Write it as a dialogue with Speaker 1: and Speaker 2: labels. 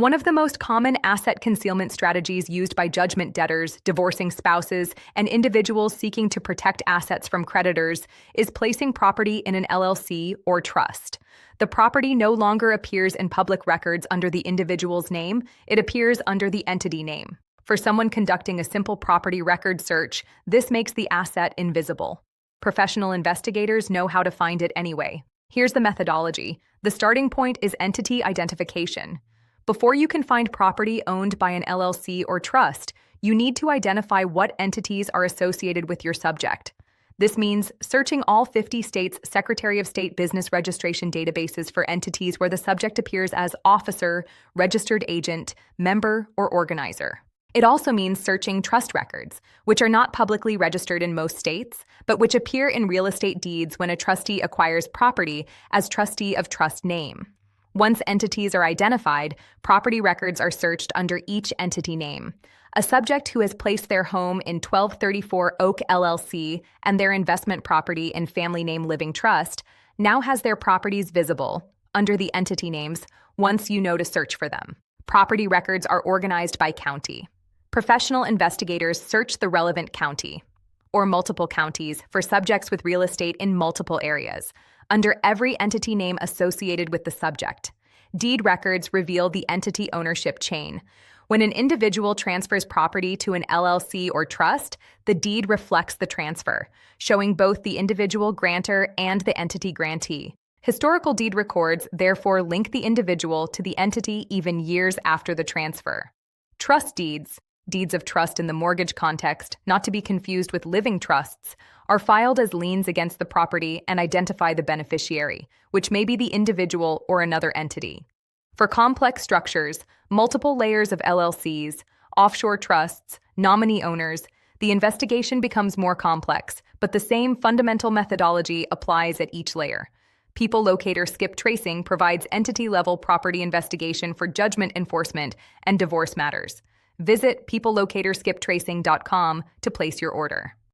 Speaker 1: One of the most common asset concealment strategies used by judgment debtors, divorcing spouses, and individuals seeking to protect assets from creditors is placing property in an LLC or trust. The property no longer appears in public records under the individual's name, it appears under the entity name. For someone conducting a simple property record search, this makes the asset invisible. Professional investigators know how to find it anyway. Here's the methodology. The starting point is entity identification. Before you can find property owned by an LLC or trust, you need to identify what entities are associated with your subject. This means searching all 50 states' Secretary of State business registration databases for entities where the subject appears as officer, registered agent, member, or organizer. It also means searching trust records, which are not publicly registered in most states, but which appear in real estate deeds when a trustee acquires property as trustee of trust name. Once entities are identified, property records are searched under each entity name. A subject who has placed their home in 1234 Oak LLC and their investment property in Family Name Living Trust now has their properties visible under the entity names once you know to search for them. Property records are organized by county. Professional investigators search the relevant county or multiple counties for subjects with real estate in multiple areas, under every entity name associated with the subject. Deed records reveal the entity ownership chain. When an individual transfers property to an LLC or trust, the deed reflects the transfer, showing both the individual grantor and the entity grantee. Historical deed records therefore link the individual to the entity even years after the transfer. Trust deeds, deeds of trust in the mortgage context, not to be confused with living trusts, are filed as liens against the property and identify the beneficiary, which may be the individual or another entity. For complex structures, multiple layers of LLCs, offshore trusts, nominee owners, the investigation becomes more complex, but the same fundamental methodology applies at each layer. People Locator skip tracing provides entity-level property investigation for judgment enforcement and divorce matters. Visit peoplelocatorskiptracing.com to place your order.